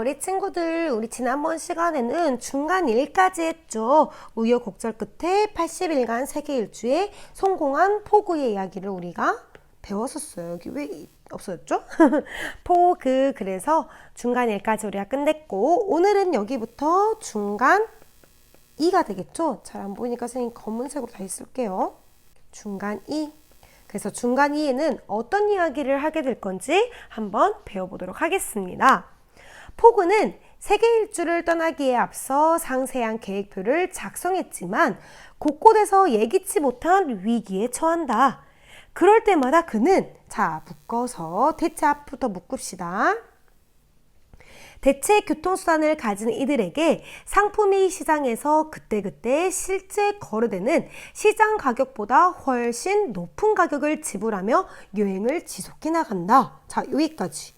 우리 친구들, 우리 지난번 시간에는 중간 일까지 했죠. 우여곡절 끝에 80일간 세계 일주에 성공한 포그의 이야기를 우리가 배웠었어요. 여기 왜 없어졌죠? 포그. 그래서 중간 일까지 우리가 끝냈고, 오늘은 여기부터 중간 2가 되겠죠? 잘 안 보이니까 선생님 검은색으로 다시 쓸게요. 중간 2. 그래서 중간 2에는 어떤 이야기를 하게 될 건지 한번 배워보도록 하겠습니다. 포그는 세계 일주를 떠나기에 앞서 상세한 계획표를 작성했지만 곳곳에서 예기치 못한 위기에 처한다. 그럴 때마다 그는, 자, 묶어서 대체 앞부터 묶읍시다. 대체 교통수단을 가진 이들에게 상품이 시장에서 그때그때 실제 거래되는 시장 가격보다 훨씬 높은 가격을 지불하며 여행을 지속해 나간다. 자, 여기까지.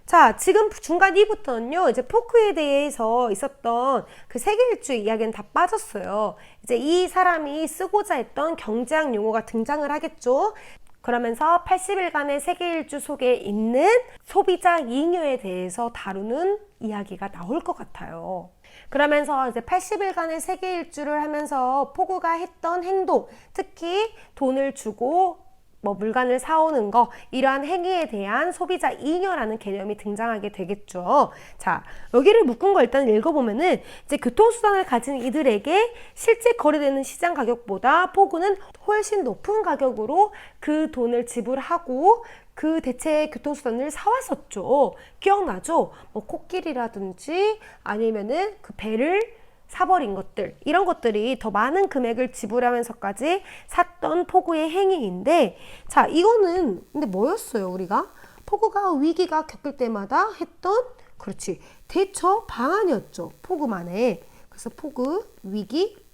자, 지금 중간 2부터는요, 이제 포크에 대해서 있었던 그 세계 일주 이야기는 다 빠졌어요. 이제 이 사람이 쓰고자 했던 경제학 용어가 등장을 하겠죠. 그러면서 80일간의 세계 일주 속에 있는 소비자 잉여에 대해서 다루는 이야기가 나올 것 같아요. 그러면서 이제 80일간의 세계 일주를 하면서 포그가 했던 행동, 특히 돈을 주고 물건을 사오는 거, 이러한 행위에 대한 소비자 잉여라는 개념이 등장하게 되겠죠. 자, 여기를 묶은 거 일단 읽어보면은 이제 교통수단을 가진 이들에게 실제 거래되는 시장 가격보다 포그는 훨씬 높은 가격으로 그 돈을 지불하고 그 대체 교통수단을 사왔었죠. 기억나죠? 코끼리라든지 아니면은 그 배를 사버린 것들, 이런 것들이 더 많은 금액을 지불하면서까지 샀던 포그의 행위인데, 자, 이거는 근데 뭐였어요? 우리가 포그가 위기가 겪을 때마다 했던, 그렇지, 대처 방안이었죠. 포그만의. 그래서 포그 위기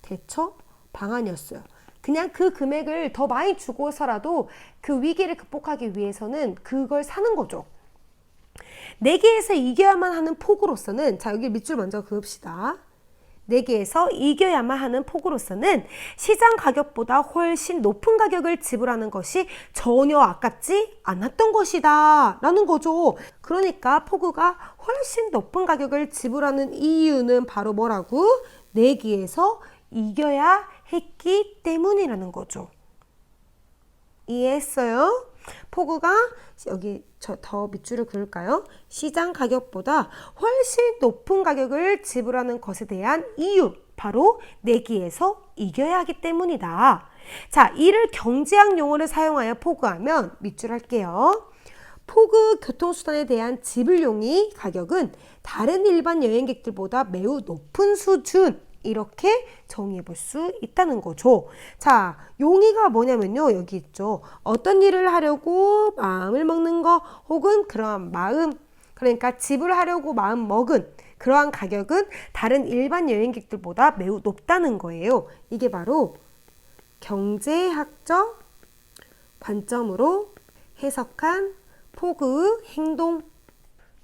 대처 방안이었어요. 그냥 그 금액을 더 많이 주고서라도 그 위기를 극복하기 위해서는 그걸 사는 거죠. 내기에서 이겨야만 하는 포그로서는, 자, 여기 밑줄 먼저 그읍시다. 내기에서 이겨야만 하는 포그로서는 시장 가격보다 훨씬 높은 가격을 지불하는 것이 전혀 아깝지 않았던 것이다 라는 거죠. 그러니까 포그가 훨씬 높은 가격을 지불하는 이유는 바로 뭐라고? 내기에서 이겨야 했기 때문이라는 거죠. 이해했어요? 포그가 여기 더 밑줄을 그을까요? 시장 가격보다 훨씬 높은 가격을 지불하는 것에 대한 이유, 바로 내기에서 이겨야 하기 때문이다. 자, 이를 경제학 용어를 사용하여 포그하면 밑줄 할게요. 포그 교통수단에 대한 지불 용의 가격은 다른 일반 여행객들보다 매우 높은 수준, 이렇게 정의해 볼 수 있다는 거죠. 자, 용의가 뭐냐면요, 여기 있죠. 어떤 일을 하려고 마음을 먹는 거, 혹은 그러한 마음, 그러니까 지불하려고 마음 먹은 그러한 가격은 다른 일반 여행객들보다 매우 높다는 거예요. 이게 바로 경제학적 관점으로 해석한 포그의 행동.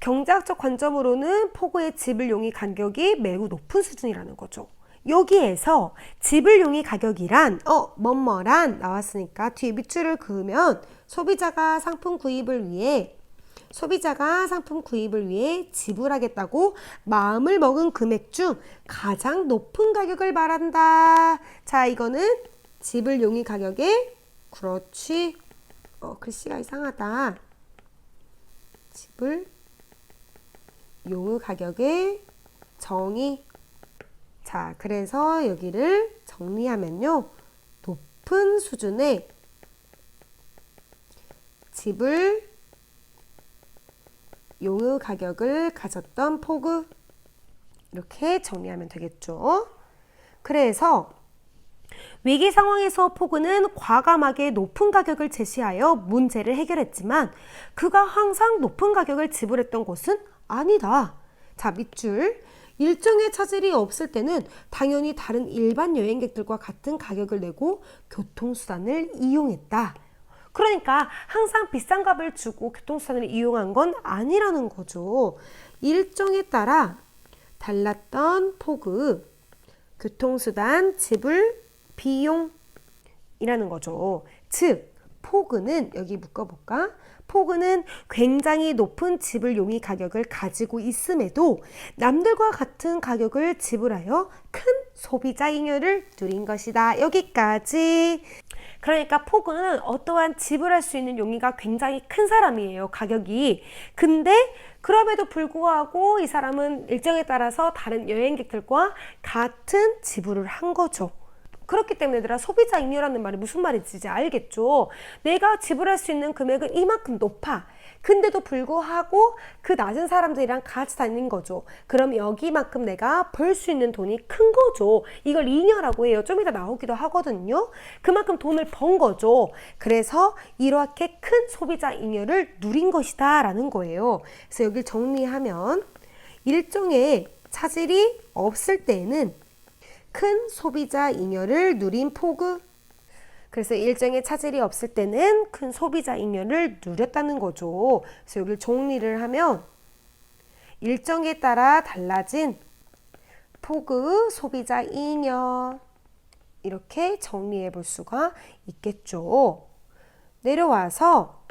경제학적 관점으로는 포그의 지불 용의 가격이 매우 높은 수준이라는 거죠. 여기에서 지불 용의 가격이란 뭐뭐란 나왔으니까 뒤에 밑줄을 그으면 소비자가 상품 구입을 위해 지불하겠다고 마음을 먹은 금액 중 가장 높은 가격을 말한다. 자, 이거는 지불 용의 가격의, 그렇지, 글씨가 이상하다. 지불 용의 가격의 정의. 자, 그래서 여기를 정리하면요, 높은 수준의 지불 용의 가격을 가졌던 포그, 이렇게 정리하면 되겠죠. 그래서 위기 상황에서 포그는 과감하게 높은 가격을 제시하여 문제를 해결했지만 그가 항상 높은 가격을 지불했던 것은 아니다. 자, 밑줄. 일정의 차질이 없을 때는 당연히 다른 일반 여행객들과 같은 가격을 내고 교통수단을 이용했다. 그러니까 항상 비싼 값을 주고 교통수단을 이용한 건 아니라는 거죠. 일정에 따라 달랐던 포그, 교통수단 지불 비용이라는 거죠. 즉 포그는 여기 묶어볼까? 포그는 굉장히 높은 지불 용의 가격을 가지고 있음에도 남들과 같은 가격을 지불하여 큰 소비자 잉여를 누린 것이다. 여기까지. 그러니까 포그는 어떠한 지불할 수 있는 용의가 굉장히 큰 사람이에요. 가격이. 근데 그럼에도 불구하고 이 사람은 일정에 따라서 다른 여행객들과 같은 지불을 한 거죠. 그렇기 때문에 얘들아, 소비자 잉여라는 말이 무슨 말인지 이제 알겠죠? 내가 지불할 수 있는 금액은 이만큼 높아. 근데도 불구하고 그 낮은 사람들이랑 같이 다니는 거죠. 그럼 여기만큼 내가 벌 수 있는 돈이 큰 거죠. 이걸 잉여라고 해요. 좀 이따 나오기도 하거든요. 그만큼 돈을 번 거죠. 그래서 이렇게 큰 소비자 잉여를 누린 것이다 라는 거예요. 그래서 여기 정리하면 일종의 차질이 없을 때에는 큰 소비자 잉여를 누린 포그. 그래서 일정의 차질이 없을 때는 큰 소비자 잉여를 누렸다는 거죠. 그래서 여기를 정리를 하면 일정에 따라 달라진 포그 소비자 잉여, 이렇게 정리해 볼 수가 있겠죠. 내려와서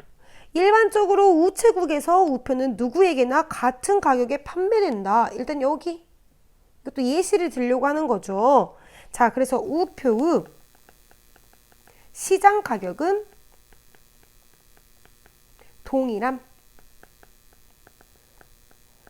일반적으로 우체국에서 우표는 누구에게나 같은 가격에 판매된다. 일단 여기 이것도 예시를 들려고 하는 거죠. 자, 그래서 우표의 시장 가격은 동일함.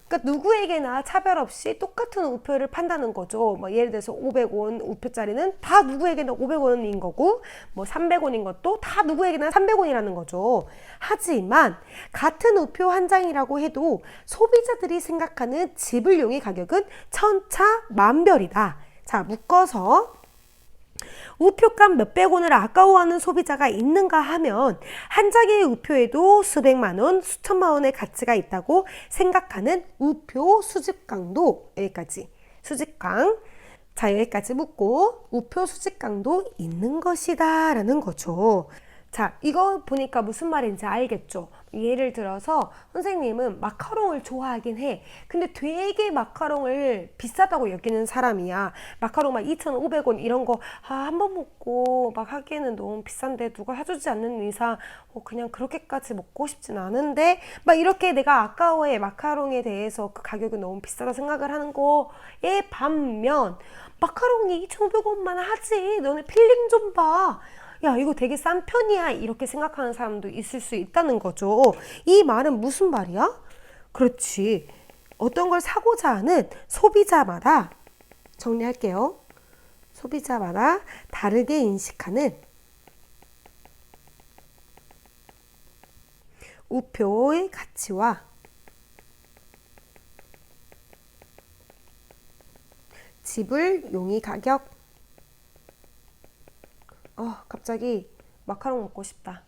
그러니까 누구에게나 차별 없이 똑같은 우표를 판다는 거죠. 뭐 예를 들어서 500원 우표짜리는 다 누구에게나 500원인 거고, 뭐 300원인 것도 다 누구에게나 300원이라는 거죠. 하지만 같은 우표 한 장이라고 해도 소비자들이 생각하는 지불용의 가격은 천차만별이다. 자, 묶어서 우표값 몇백 원을 아까워하는 소비자가 있는가 하면 한 장의 우표에도 수백만 원, 수천만 원의 가치가 있다고 생각하는 우표 수집강도, 여기까지 수집강. 자, 여기까지 묻고 우표 수집강도 있는 것이다 라는 거죠. 자, 이거 보니까 무슨 말인지 알겠죠? 예를 들어서 선생님은 마카롱을 좋아하긴 해. 근데 되게 마카롱을 비싸다고 여기는 사람이야. 마카롱 막 2,500원 이런 거 한 번 먹고 막 하기에는 너무 비싼데 누가 사주지 않는 이상 그냥 그렇게까지 먹고 싶진 않은데 막 이렇게 내가 아까워해. 마카롱에 대해서 그 가격이 너무 비싸다 생각을 하는 거에 반면 마카롱이 2,500원만 하지. 너네 필링 좀 봐. 야, 이거 되게 싼 편이야. 이렇게 생각하는 사람도 있을 수 있다는 거죠. 이 말은 무슨 말이야? 그렇지. 어떤 걸 사고자 하는 소비자마다, 정리할게요. 소비자마다 다르게 인식하는 우표의 가치와 지불 용의 가격. 갑자기 마카롱 먹고 싶다.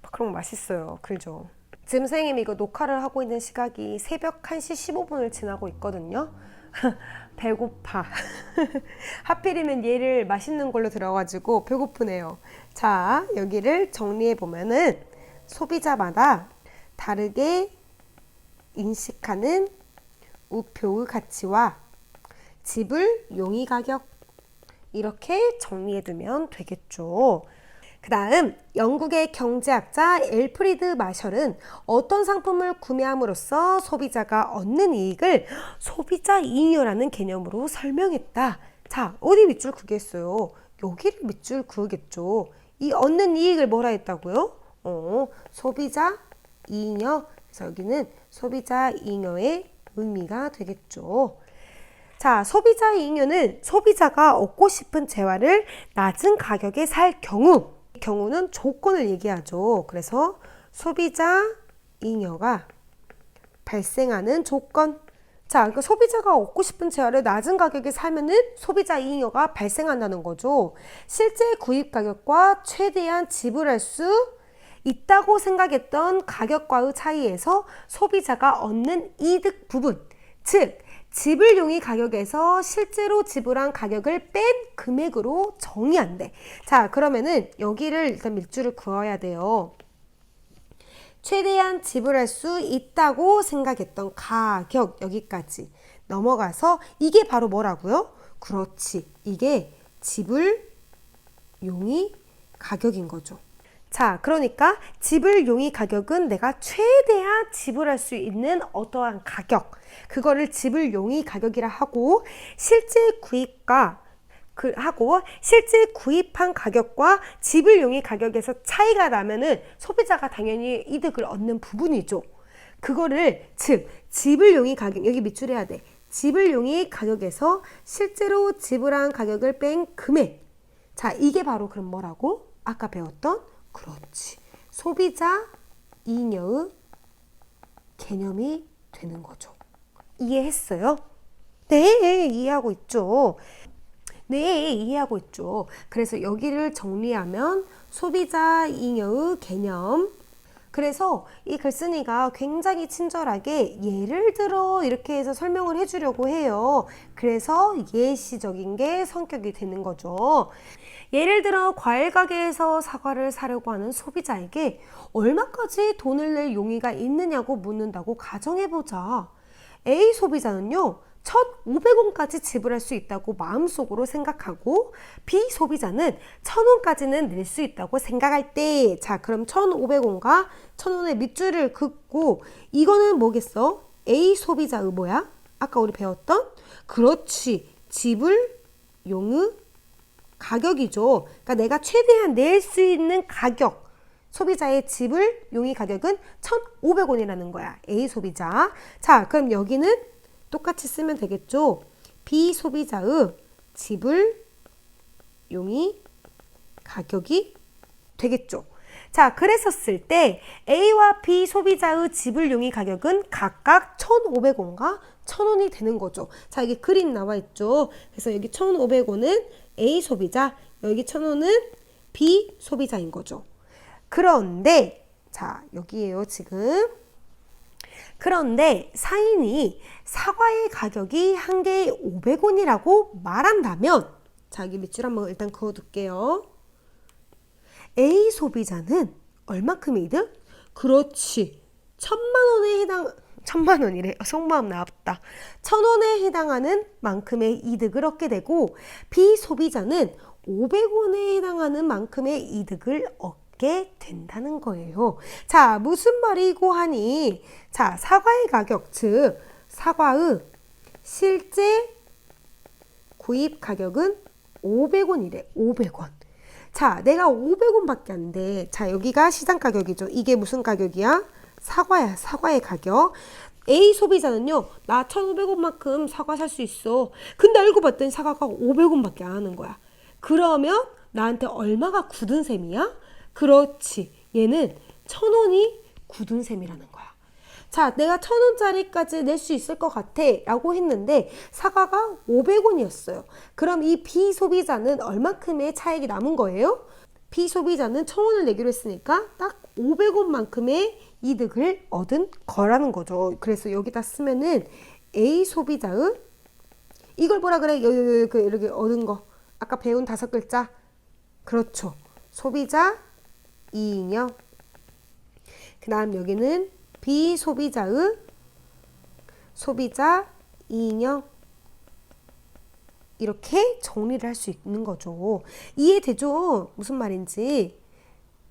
마카롱 맛있어요. 그죠? 지금 선생님이 이거 녹화를 하고 있는 시각이 새벽 1시 15분을 지나고 있거든요. 배고파. 하필이면 얘를 맛있는 걸로 들어가지고 배고프네요. 자, 여기를 정리해 보면은 소비자마다 다르게 인식하는 우표의 가치와 지불 용의 가격, 이렇게 정리해두면 되겠죠. 그 다음 영국의 경제학자 엘프리드 마셜은 어떤 상품을 구매함으로써 소비자가 얻는 이익을 소비자 잉여라는 개념으로 설명했다. 자, 어디 밑줄 그겠어요? 여기를 밑줄 그으겠죠. 이 얻는 이익을 뭐라 했다고요? 소비자 잉여. 그래서 여기는 소비자 잉여의 의미가 되겠죠. 자, 소비자 잉여는 소비자가 얻고 싶은 재화를 낮은 가격에 살 경우는 조건을 얘기하죠. 그래서 소비자 잉여가 발생하는 조건. 자, 그러니까 소비자가 얻고 싶은 재화를 낮은 가격에 사면은 소비자 잉여가 발생한다는 거죠. 실제 구입 가격과 최대한 지불할 수 있다고 생각했던 가격과의 차이에서 소비자가 얻는 이득 부분, 즉 지불 용의 가격에서 실제로 지불한 가격을 뺀 금액으로 정의한대. 자, 그러면은 여기를 일단 밑줄을 그어야 돼요. 최대한 지불할 수 있다고 생각했던 가격, 여기까지 넘어가서 이게 바로 뭐라고요? 그렇지, 이게 지불 용의 가격인 거죠. 자, 그러니까 지불 용의 가격은 내가 최대한 지불할 수 있는 어떠한 가격, 그거를 지불 용의 가격이라 하고, 실제 구입한 가격과 지불 용의 가격에서 차이가 나면은 소비자가 당연히 이득을 얻는 부분이죠. 그거를 즉 지불 용의 가격, 여기 밑줄해야 돼. 지불 용의 가격에서 실제로 지불한 가격을 뺀 금액. 자, 이게 바로 그럼 뭐라고? 아까 배웠던, 그렇지, 소비자 잉여의 개념이 되는 거죠. 이해했어요? 네, 이해하고 있죠. 네, 이해하고 있죠. 그래서 여기를 정리하면 소비자 잉여의 개념. 그래서 이 글쓴이가 굉장히 친절하게 예를 들어 이렇게 해서 설명을 해주려고 해요. 그래서 예시적인 게 성격이 되는 거죠. 예를 들어 과일 가게에서 사과를 사려고 하는 소비자에게 얼마까지 돈을 낼 용의가 있느냐고 묻는다고 가정해보자. A 소비자는요, 1,500원까지 지불할 수 있다고 마음속으로 생각하고, B 소비자는 1,000원까지는 낼 수 있다고 생각할 때, 자, 그럼 1,500원과 1,000원의 밑줄을 긋고, 이거는 뭐겠어? A 소비자의 뭐야? 아까 우리 배웠던? 그렇지, 지불 용의 가격이죠. 그러니까 내가 최대한 낼 수 있는 가격, 소비자의 지불 용의 가격은 1,500원이라는 거야. A 소비자. 자, 그럼 여기는 똑같이 쓰면 되겠죠. B 소비자의 지불 용의 가격이 되겠죠. 자, 그랬었을 때 A와 B 소비자의 지불 용의 가격은 각각 1,500원과 1,000원이 되는 거죠. 자, 여기 그림 나와 있죠. 그래서 여기 1,500원은 A 소비자, 여기 1,000원은 B 소비자인 거죠. 그런데 자, 여기에요, 지금. 그런데 사인이 사과의 가격이 한 개에 500원이라고 말한다면, 자, 여기 밑줄 한번 일단 그어둘게요. A 소비자는 얼마큼의 이득? 그렇지, 1,000만 원이래. 속마음 나왔다. 1,000원에 해당하는 만큼의 이득을 얻게 되고, B 소비자는 500원에 해당하는 만큼의 이득을 얻게 된다는 거예요. 자, 무슨 말이고 하니, 자, 사과의 가격, 즉 사과의 실제 구입 가격은 500원이래. 500원. 자, 내가 500원밖에 안 돼. 자, 여기가 시장 가격이죠. 이게 무슨 가격이야? 사과야. 사과의 가격. A 소비자는요, 나 1,500원만큼 사과 살 수 있어. 근데 알고 봤더니 사과가 500원밖에 안 하는 거야. 그러면 나한테 얼마가 굳은 셈이야? 그렇지, 얘는 1,000원이 굳은 셈이라는 거야. 자, 내가 1,000원짜리까지 낼 수 있을 것 같아 라고 했는데 사과가 500원이었어요. 그럼 이 B 소비자는 얼마큼의 차익이 남은 거예요? B 소비자는 1,000원을 내기로 했으니까 딱 500원만큼의 이득을 얻은 거라는 거죠. 그래서 여기다 쓰면은 A 소비자의, 이걸 뭐라 그래? 이렇게 얻은 거. 아까 배운 5글자. 그렇죠. 소비자 이익. 그 다음 여기는 B 소비자의 소비자 이익. 이렇게 정리를 할 수 있는 거죠. 이해되죠? 무슨 말인지.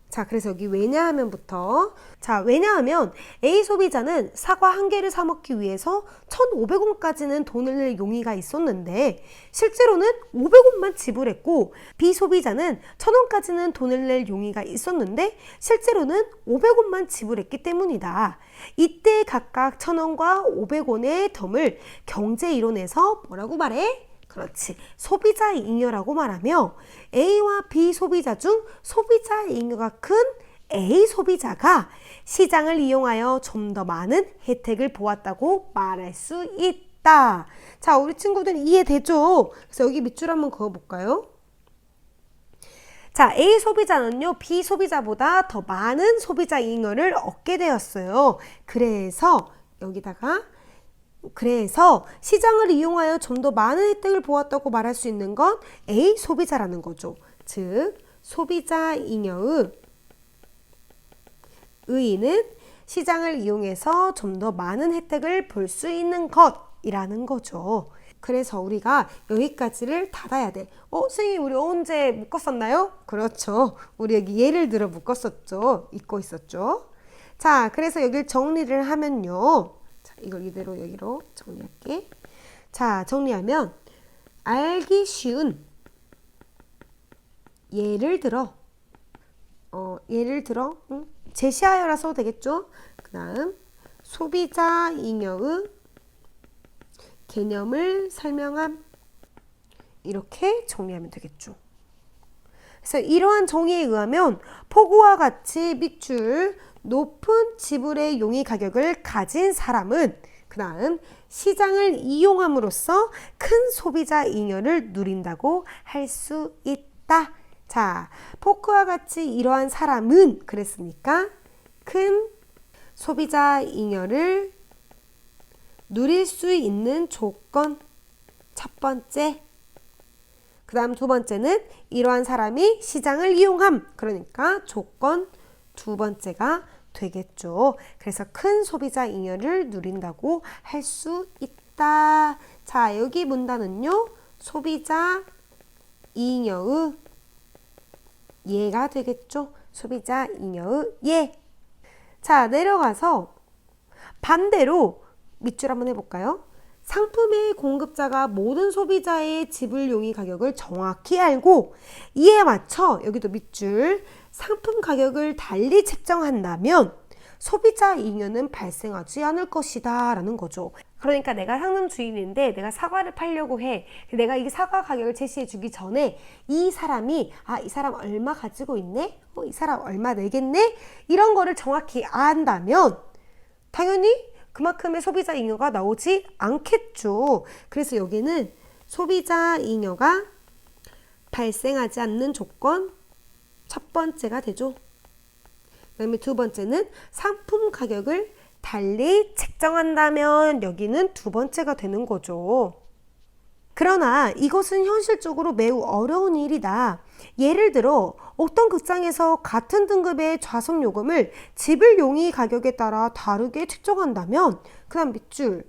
자, 그래서 여기 왜냐하면부터, 자, 왜냐하면 A 소비자는 사과 한 개를 사 먹기 위해서 1,500원까지는 돈을 낼 용의가 있었는데 실제로는 500원만 지불했고, B 소비자는 1,000원까지는 돈을 낼 용의가 있었는데 실제로는 500원만 지불했기 때문이다. 이때 각각 1,000원과 500원의 덤을 경제 이론에서 뭐라고 말해? 그렇지, 소비자 잉여라고 말하며 A와 B 소비자 중 소비자 잉여가 큰 A 소비자가 시장을 이용하여 좀 더 많은 혜택을 보았다고 말할 수 있다. 자, 우리 친구들 이해되죠? 그래서 여기 밑줄 한번 그어볼까요? 자, A 소비자는요, B 소비자보다 더 많은 소비자 잉여를 얻게 되었어요. 그래서 여기다가, 그래서 시장을 이용하여 좀 더 많은 혜택을 보았다고 말할 수 있는 건 A 소비자라는 거죠. 즉 소비자 잉여의 의의는 시장을 이용해서 좀 더 많은 혜택을 볼 수 있는 것이라는 거죠. 그래서 우리가 여기까지를 닫아야 돼. 선생님 우리 언제 묶었었나요? 그렇죠. 우리 여기 예를 들어 묶었었죠. 잊고 있었죠. 자, 그래서 여기를 정리를 하면요. 자, 이걸 이대로 여기로 정리할게. 자, 정리하면 알기 쉬운 예를 들어 제시하여라 써도 되겠죠? 그 다음 소비자 잉여의 개념을 설명함. 이렇게 정리하면 되겠죠. 그래서 이러한 정의에 의하면 폭우와 같이 밑줄 높은 지불의 용의 가격을 가진 사람은 그 다음 시장을 이용함으로써 큰 소비자 잉여를 누린다고 할 수 있다. 자, 포크와 같이 이러한 사람은 그랬으니까 큰 소비자 잉여를 누릴 수 있는 조건 첫 번째. 그 다음 두 번째는 이러한 사람이 시장을 이용함. 그러니까 조건 두 번째가 되겠죠. 그래서 큰 소비자 잉여를 누린다고 할 수 있다. 자, 여기 문단은요. 소비자 잉여의 예가 되겠죠. 소비자 잉여의 예. 자, 내려가서 반대로 밑줄 한번 해볼까요? 상품의 공급자가 모든 소비자의 지불 용의 가격을 정확히 알고 이에 맞춰 여기도 밑줄 상품 가격을 달리 책정한다면 소비자 잉여는 발생하지 않을 것이다 라는 거죠. 그러니까 내가 상점 주인인데 내가 사과를 팔려고 해. 내가 이 사과 가격을 제시해 주기 전에 이 사람이 이 사람 얼마 가지고 있네? 이 사람 얼마 내겠네? 이런 거를 정확히 안다면 당연히 그만큼의 소비자 잉여가 나오지 않겠죠. 그래서 여기는 소비자 잉여가 발생하지 않는 조건 첫 번째가 되죠. 그 다음에 두 번째는 상품 가격을 달리 책정한다면 여기는 두 번째가 되는 거죠. 그러나 이것은 현실적으로 매우 어려운 일이다. 예를 들어 어떤 극장에서 같은 등급의 좌석 요금을 지불 용의 가격에 따라 다르게 책정한다면 그 다음 밑줄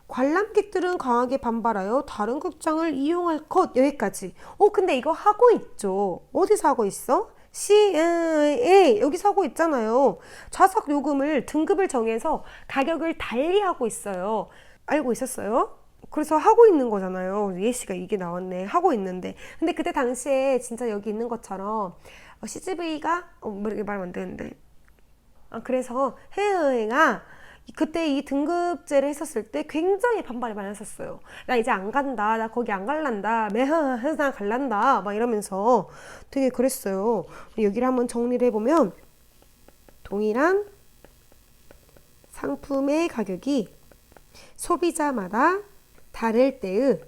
관람객들은 강하게 반발하여 다른 극장을 이용할 것. 여기까지. 근데 이거 하고 있죠. 어디서 하고 있어? 여기서 하고 있잖아요. 좌석 요금을 등급을 정해서 가격을 달리 하고 있어요. 알고 있었어요? 그래서 하고 있는 거잖아요. 예시가 이게 나왔네. 하고 있는데. 근데 그때 당시에 진짜 여기 있는 것처럼 CGV가 이렇게 말하면 안 되는데. 그래서 해외여행아 그때 이 등급제를 했었을 때 굉장히 반발이 많이 했었어요. 나 이제 안 간다. 나 거기 안 갈란다. 매하 회사 갈란다. 막 이러면서 되게 그랬어요. 여기를 한번 정리를 해보면 동일한 상품의 가격이 소비자마다 다를 때의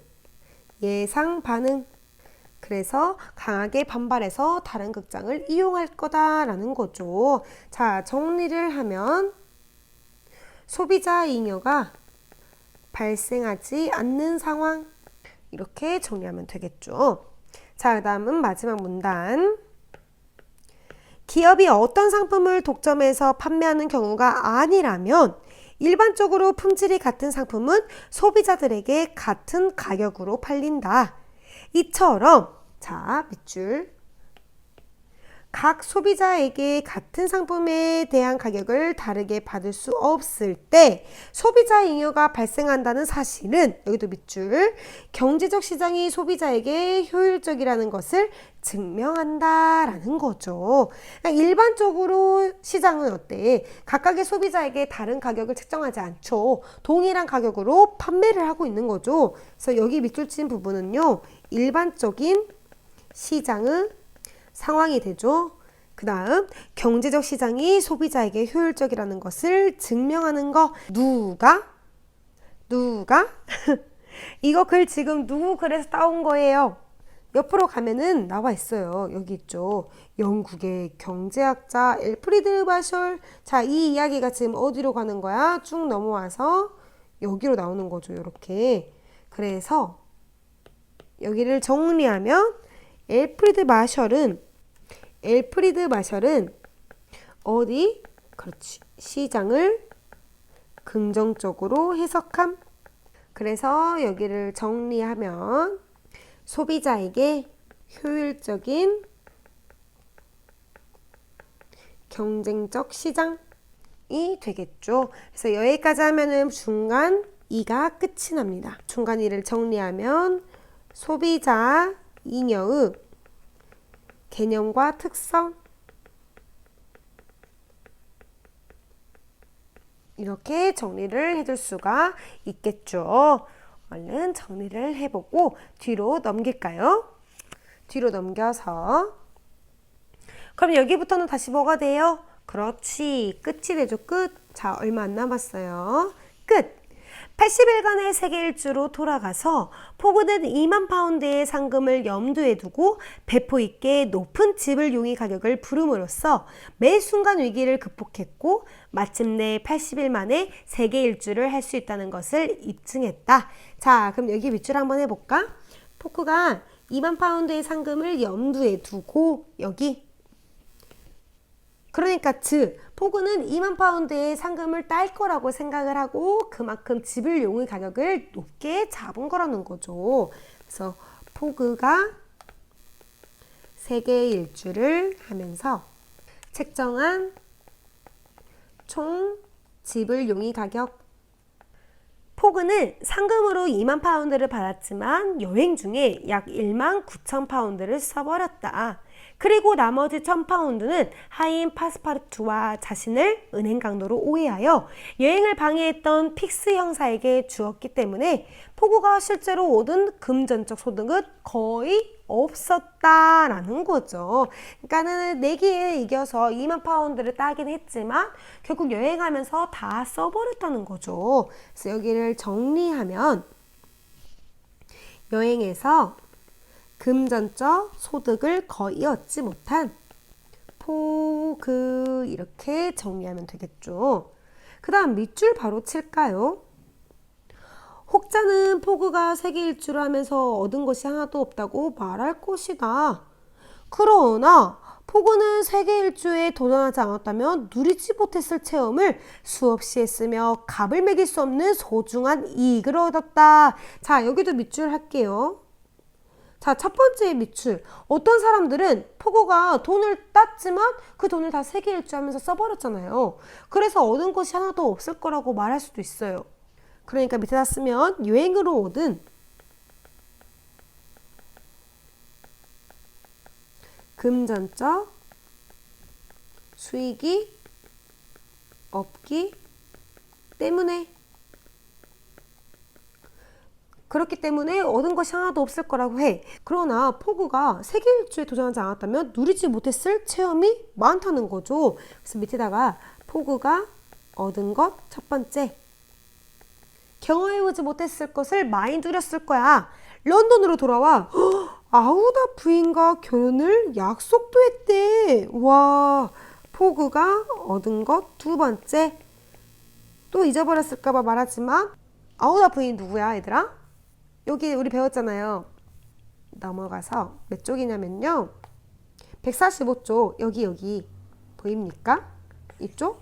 예상 반응. 그래서 강하게 반발해서 다른 극장을 이용할 거다라는 거죠. 자, 정리를 하면 소비자 잉여가 발생하지 않는 상황. 이렇게 정리하면 되겠죠. 자, 그 다음은 마지막 문단. 기업이 어떤 상품을 독점해서 판매하는 경우가 아니라면 일반적으로 품질이 같은 상품은 소비자들에게 같은 가격으로 팔린다. 이처럼 자, 밑줄 각 소비자에게 같은 상품에 대한 가격을 다르게 받을 수 없을 때 소비자 잉여가 발생한다는 사실은 여기도 밑줄 경제적 시장이 소비자에게 효율적이라는 것을 증명한다라는 거죠. 그러니까 일반적으로 시장은 어때? 각각의 소비자에게 다른 가격을 책정하지 않죠. 동일한 가격으로 판매를 하고 있는 거죠. 그래서 여기 밑줄 친 부분은요. 일반적인 시장의 상황이 되죠. 그 다음 경제적 시장이 소비자에게 효율적이라는 것을 증명하는 거. 누가? 이거 글 지금 누구 글에서 따온 거예요? 옆으로 가면은 나와 있어요. 여기 있죠. 영국의 경제학자 엘프리드 마셜. 자, 이 이야기가 지금 어디로 가는 거야? 쭉 넘어와서 여기로 나오는 거죠. 이렇게. 그래서 여기를 정리하면 엘프리드 마셜은 어디? 그렇지. 시장을 긍정적으로 해석함. 그 그래서 여기를 정리하면 소비자에게 효율적인 경쟁적 시장이 되겠죠. 그래서 여기까지 하면은 중간 2가 끝이 납니다. 중간 2를 정리하면 소비자 잉여의 개념과 특성, 이렇게 정리를 해줄 수가 있겠죠. 얼른 정리를 해보고 뒤로 넘길까요? 뒤로 넘겨서 그럼 여기부터는 다시 뭐가 돼요? 그렇지, 끝이 되죠. 끝. 자, 얼마 안 남았어요. 끝. 80일간의 세계 일주로 돌아가서 포그는 2만 파운드의 상금을 염두에 두고 배포 있게 높은 지불 용의 가격을 부름으로써 매 순간 위기를 극복했고 마침내 80일 만에 세계 일주를 할 수 있다는 것을 입증했다. 자, 그럼 여기 밑줄 한번 해볼까? 포크가 2만 파운드의 상금을 염두에 두고 여기 그러니까 포그는 2만 파운드의 상금을 딸 거라고 생각을 하고 그만큼 지불 용의 가격을 높게 잡은 거라는 거죠. 그래서 포그가 세계 일주를 하면서 책정한 총 지불 용의 가격. 포그는 상금으로 2만 파운드를 받았지만 여행 중에 약 1만 9천 파운드를 써버렸다. 그리고 나머지 1000파운드는 하인 파스파르투와 자신을 은행 강도로 오해하여 여행을 방해했던 픽스 형사에게 주었기 때문에 포그가 실제로 얻은 금전적 소득은 거의 없었다라는 거죠. 그러니까는 내기에 이겨서 2만 파운드를 따긴 했지만 결국 여행하면서 다 써버렸다는 거죠. 그래서 여기를 정리하면 여행에서 금전적 소득을 거의 얻지 못한 포그, 이렇게 정리하면 되겠죠. 그 다음 밑줄 바로 칠까요? 혹자는 포그가 세계 일주를 하면서 얻은 것이 하나도 없다고 말할 것이다. 그러나 포그는 세계 일주에 도전하지 않았다면 누리지 못했을 체험을 수없이 했으며 값을 매길 수 없는 소중한 이익을 얻었다. 자, 여기도 밑줄 할게요. 자, 첫 번째 밑줄. 어떤 사람들은 포그가 돈을 땄지만 그 돈을 다 세계 일주하면서 써버렸잖아요. 그래서 얻은 것이 하나도 없을 거라고 말할 수도 있어요. 그러니까 밑에다 쓰면 여행으로 얻은 금전적 수익이 없기 때문에, 그렇기 때문에 얻은 것이 하나도 없을 거라고 해. 그러나 포그가 세계 일주에 도전하지 않았다면 누리지 못했을 체험이 많다는 거죠. 그래서 밑에다가 포그가 얻은 것 첫 번째, 경험해보지 못했을 것을 많이 누렸을 거야. 런던으로 돌아와 아우다 부인과 결혼을 약속도 했대. 와, 포그가 얻은 것 두 번째. 또 잊어버렸을까봐 말하지만 아우다 부인 누구야, 얘들아? 여기 우리 배웠잖아요. 넘어가서 몇 쪽이냐면요, 145쪽. 여기 보입니까? 이쪽?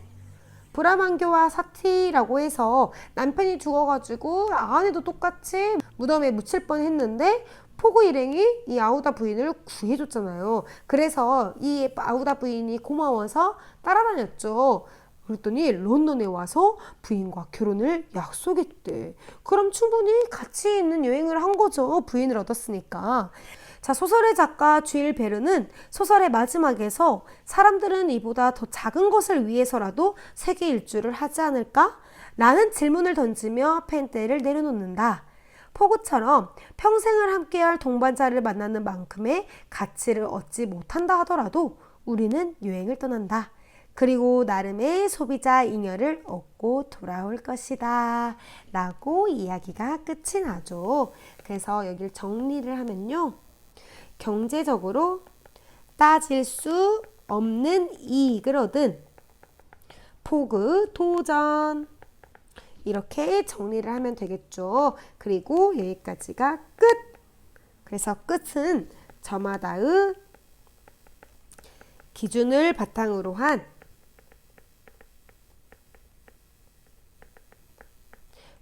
브라만교와 사티라고 해서 남편이 죽어가지고 아내도 똑같이 무덤에 묻힐 뻔했는데 포그 일행이 이 아우다 부인을 구해줬잖아요. 그래서 이 아우다 부인이 고마워서 따라다녔죠. 그랬더니 런던에 와서 부인과 결혼을 약속했대. 그럼 충분히 가치 있는 여행을 한 거죠. 부인을 얻었으니까. 자, 소설의 작가 쥘 베르는 소설의 마지막에서 사람들은 이보다 더 작은 것을 위해서라도 세계 일주를 하지 않을까? 라는 질문을 던지며 펜대를 내려놓는다. 포그처럼 평생을 함께할 동반자를 만나는 만큼의 가치를 얻지 못한다 하더라도 우리는 여행을 떠난다. 그리고 나름의 소비자 잉여를 얻고 돌아올 것이다. 라고 이야기가 끝이 나죠. 그래서 여기를 정리를 하면요, 경제적으로 따질 수 없는 이익을 얻은 포그 도전, 이렇게 정리를 하면 되겠죠. 그리고 여기까지가 끝. 그래서 끝은 저마다의 기준을 바탕으로 한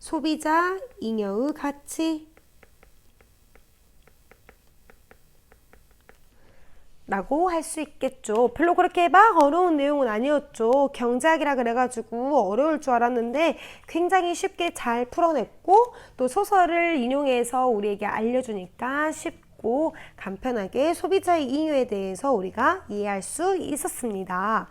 소비자 잉여의 가치 라고 할 수 있겠죠. 별로 그렇게 막 어려운 내용은 아니었죠. 경제학이라 그래가지고 어려울 줄 알았는데 굉장히 쉽게 잘 풀어냈고 또 소설을 인용해서 우리에게 알려주니까 쉽고 간편하게 소비자의 잉여에 대해서 우리가 이해할 수 있었습니다.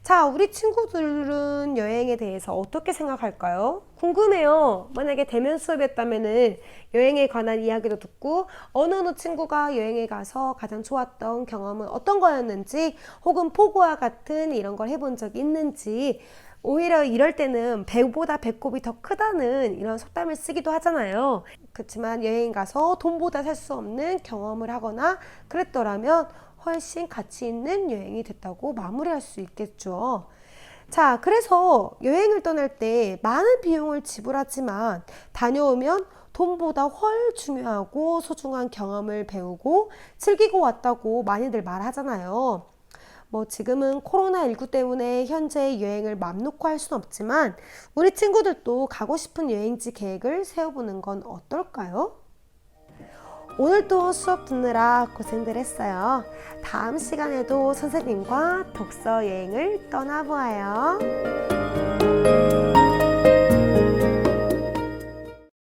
자, 우리 친구들은 여행에 대해서 어떻게 생각할까요? 궁금해요. 만약에 대면 수업이었다면은 여행에 관한 이야기도 듣고 어느 친구가 여행에 가서 가장 좋았던 경험은 어떤 거였는지 혹은 포고와 같은 이런 걸 해본 적이 있는지 오히려 이럴 때는 배보다 배꼽이 더 크다는 이런 속담을 쓰기도 하잖아요. 그렇지만 여행 가서 돈보다 살 수 없는 경험을 하거나 그랬더라면 훨씬 가치 있는 여행이 됐다고 마무리할 수 있겠죠. 자, 그래서 여행을 떠날 때 많은 비용을 지불하지만 다녀오면 돈보다 훨 중요하고 소중한 경험을 배우고 즐기고 왔다고 많이들 말하잖아요. 뭐 지금은 코로나19 때문에 현재 여행을 맘 놓고 할 수는 없지만 우리 친구들도 가고 싶은 여행지 계획을 세워보는 건 어떨까요? 오늘도 수업 듣느라 고생들 했어요. 다음 시간에도 선생님과 독서 여행을 떠나보아요.